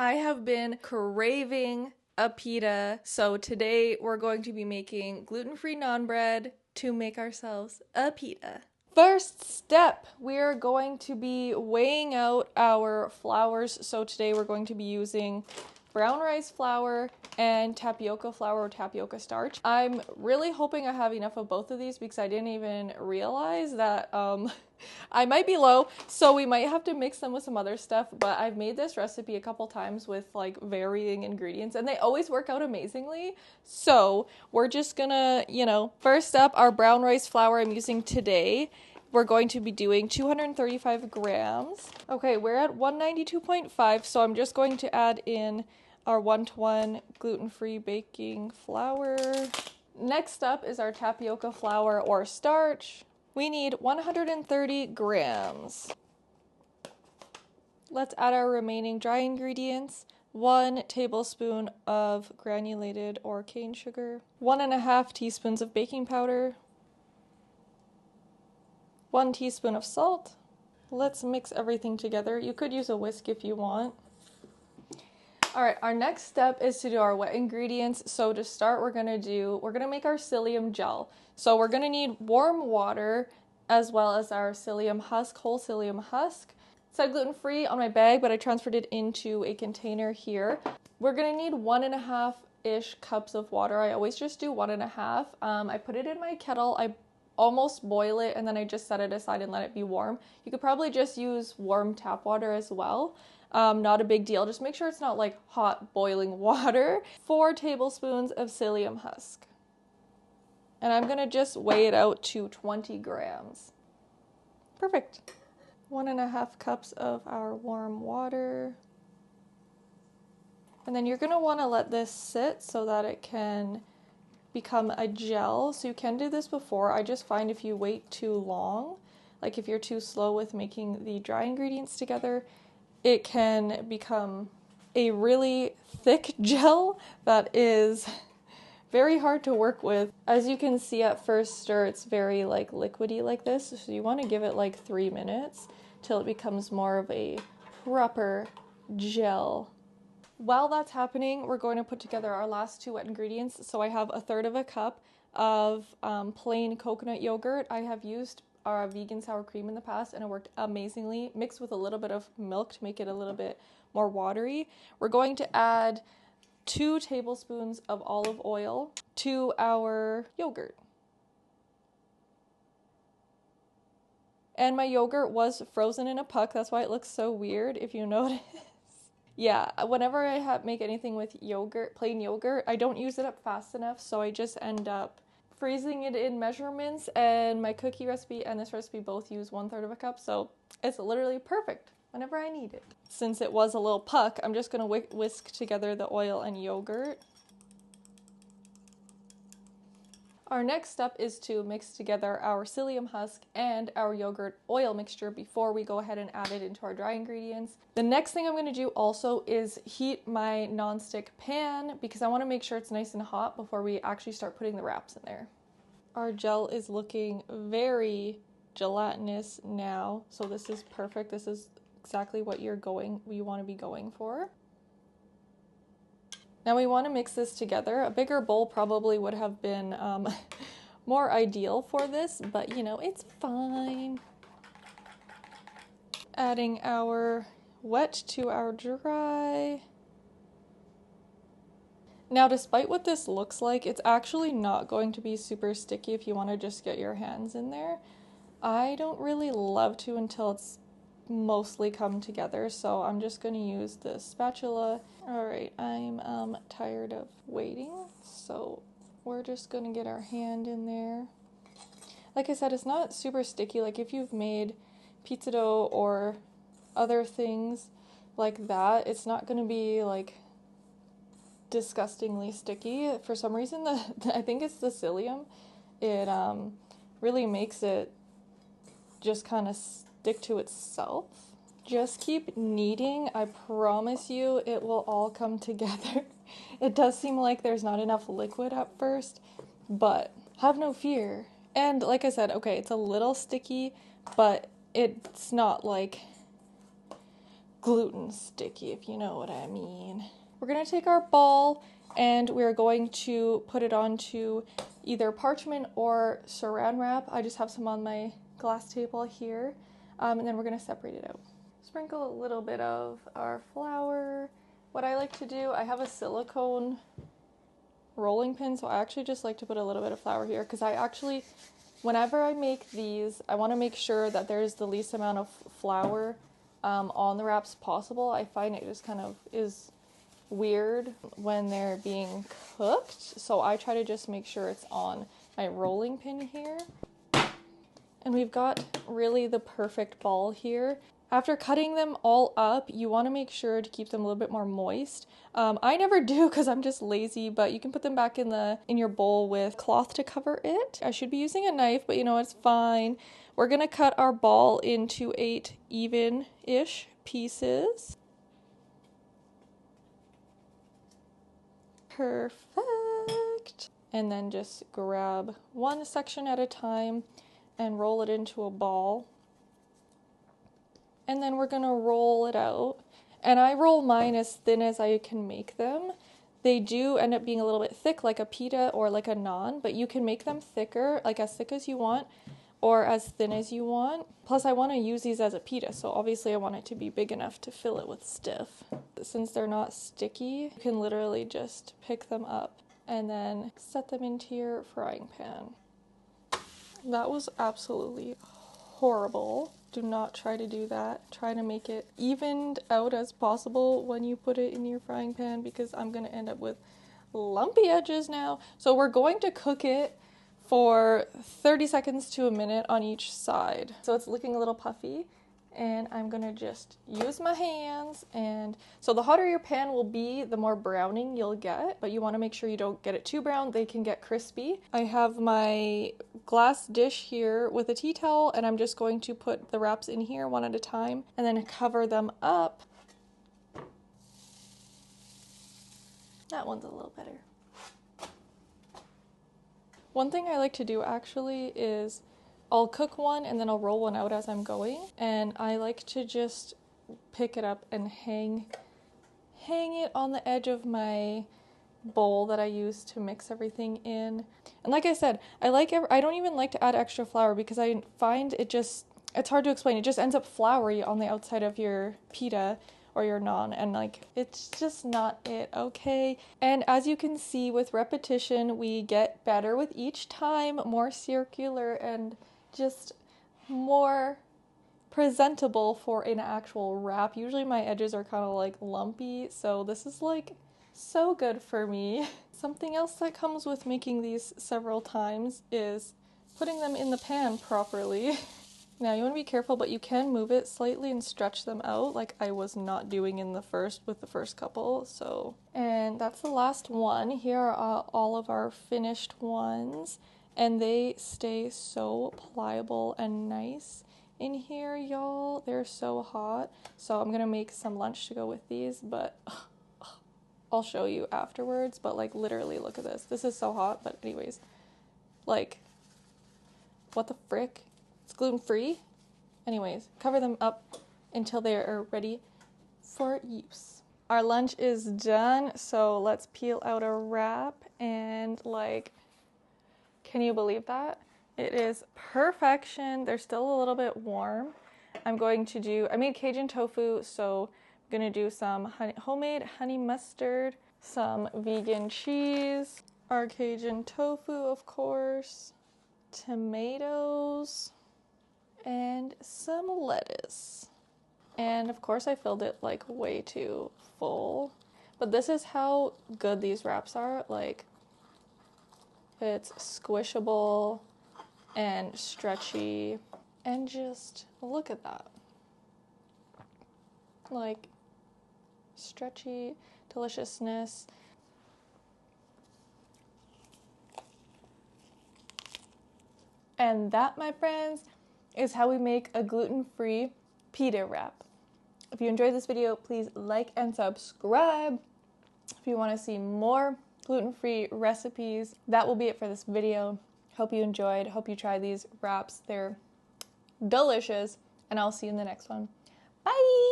I have been craving a pita, so today we're going to be making gluten-free naan bread to make ourselves a pita. First step, we are going to be weighing out our flours. So today we're going to be using brown rice flour and tapioca flour or tapioca starch. I'm really hoping I have enough of both of these because I didn't even realize that I might be low, so we might have to mix them with some other stuff, but I've made this recipe a couple times with like varying ingredients and they always work out amazingly. So we're just gonna, first up, our brown rice flour I'm using today. We're going to be doing 235 grams. Okay, we're at 192.5, so I'm just going to add in our 1-to-1 gluten-free baking flour. Next up is our tapioca flour or starch. We need 130 grams. Let's add our remaining dry ingredients. 1 tablespoon of granulated or cane sugar. 1.5 teaspoons of baking powder. 1 teaspoon of salt. Let's mix everything together. You could use a whisk if you want. Alright, our next step is to do our wet ingredients. So to start, we're gonna make our psyllium gel. So we're gonna need warm water as well as our psyllium husk, whole psyllium husk. It said gluten-free on my bag, but I transferred it into a container here. We're gonna need 1.5-ish cups of water. I always just do 1.5. I put it in my kettle. I almost boil it and then I just set it aside and let it be warm. You could probably just use warm tap water as well. Not a big deal. Just make sure it's not like hot boiling water. 4 tablespoons of psyllium husk. And I'm gonna just weigh it out to 20 grams. Perfect. 1.5 cups of our warm water. And then you're gonna wanna let this sit so that it can become a gel. So you can do this before. I just find if you wait too long, like if you're too slow with making the dry ingredients together, it can become a really thick gel that is very hard to work with. As you can see at first stir, it's very like liquidy like this. So you want to give it like 3 minutes till it becomes more of a proper gel. While that's happening, we're going to put together our last 2 wet ingredients. So I have 1/3 cup of plain coconut yogurt. I have used our vegan sour cream in the past and it worked amazingly, mixed with a little bit of milk to make it a little bit more watery. We're going to add 2 tablespoons of olive oil to our yogurt. And my yogurt was frozen in a puck, that's why it looks so weird if you notice. Yeah, whenever I make anything with yogurt, plain yogurt, I don't use it up fast enough, so I just end up freezing it in measurements, and my cookie recipe and this recipe both use 1/3 cup, so it's literally perfect whenever I need it. Since it was a little puck, I'm just going to whisk together the oil and yogurt. Our next step is to mix together our psyllium husk and our yogurt oil mixture before we go ahead and add it into our dry ingredients. The next thing I'm going to do also is heat my non-stick pan because I want to make sure it's nice and hot before we actually start putting the wraps in there. Our gel is looking very gelatinous now, so this is perfect. This is exactly what you want to be going for. Now we want to mix this together. A bigger bowl probably would have been more ideal for this, but it's fine. Adding our wet to our dry. Now, despite what this looks like, it's actually not going to be super sticky if you want to just get your hands in there. I don't really love to until it's mostly come together, so I'm just going to use the spatula. Alright, I'm tired of waiting, so we're just going to get our hand in there. Like I said, it's not super sticky. Like if you've made pizza dough or other things like that, it's not going to be like disgustingly sticky. For some reason, I think it's the psyllium. It really makes it just kind of stick to itself. Just keep kneading. I promise you it will all come together. It does seem like there's not enough liquid at first, but have no fear. And like I said, okay, it's a little sticky, but it's not like gluten sticky, if you know what I mean. We're gonna take our ball and we're going to put it onto either parchment or saran wrap. I just have some on my glass table here. And then we're gonna separate it out. Sprinkle a little bit of our flour. What I like to do, I have a silicone rolling pin, so I actually just like to put a little bit of flour here because whenever I make these, I want to make sure that there's the least amount of flour on the wraps possible. I find it just kind of is weird when they're being cooked, so I try to just make sure it's on my rolling pin here. And we've got really the perfect ball here. After cutting them all up, you want to make sure to keep them a little bit more moist. I never do because I'm just lazy, but you can put them back in your bowl with cloth to cover it. I should be using a knife, but you know, it's fine. We're gonna cut our ball into 8 even-ish pieces. Perfect. And then just grab one section at a time and roll it into a ball. And then we're gonna roll it out. And I roll mine as thin as I can make them. They do end up being a little bit thick like a pita or like a naan, but you can make them thicker, like as thick as you want or as thin as you want. Plus I wanna use these as a pita, so obviously I want it to be big enough to fill it with stiff. Since they're not sticky, you can literally just pick them up and then set them into your frying pan. That was absolutely horrible. Do not try to do that. Try to make it evened out as possible when you put it in your frying pan because I'm gonna end up with lumpy edges now. So we're going to cook it for 30 seconds to a minute on each side. So it's looking a little puffy and I'm gonna just use my hands. And so the hotter your pan will be, the more browning you'll get, but you wanna make sure you don't get it too brown. They can get crispy. I have my glass dish here with a tea towel and I'm just going to put the wraps in here one at a time and then cover them up. That one's a little better. One thing I like to do actually is I'll cook one and then I'll roll one out as I'm going, and I like to just pick it up and hang it on the edge of my bowl that I use to mix everything in. And like I said, I don't even like to add extra flour because I find it's hard to explain. It just ends up floury on the outside of your pita or your naan, and like it's just not it, okay? And as you can see, with repetition we get better with each time, more circular and just more presentable for an actual wrap. Usually my edges are kind of like lumpy, so this is like so good for me. Something else that comes with making these several times is putting them in the pan properly. Now you want to be careful, but you can move it slightly and stretch them out like I was not doing with the first couple. So, and that's the last one. Here are all of our finished ones, and they stay so pliable and nice in here, y'all. They're so hot. So I'm gonna make some lunch to go with these, but I'll show you afterwards. But like literally look at this. This is so hot, but anyways, like what the frick? It's gluten-free. Anyways, cover them up until they are ready for use. Our lunch is done, so let's peel out a wrap and like, can you believe that? It is perfection. They're still a little bit warm. I made Cajun tofu, so I'm gonna do some homemade honey mustard, some vegan cheese, our Cajun tofu, of course, tomatoes, and some lettuce. And of course I filled it like way too full, but this is how good these wraps are. Like, it's squishable and stretchy, and just look at that. Like, stretchy deliciousness. And that, my friends, is how we make a gluten-free pita wrap. If you enjoyed this video, please like and subscribe. If you want to see more gluten-free recipes, that will be it for this video. Hope you enjoyed. Hope you try these wraps. They're delicious, and I'll see you in the next one. Bye!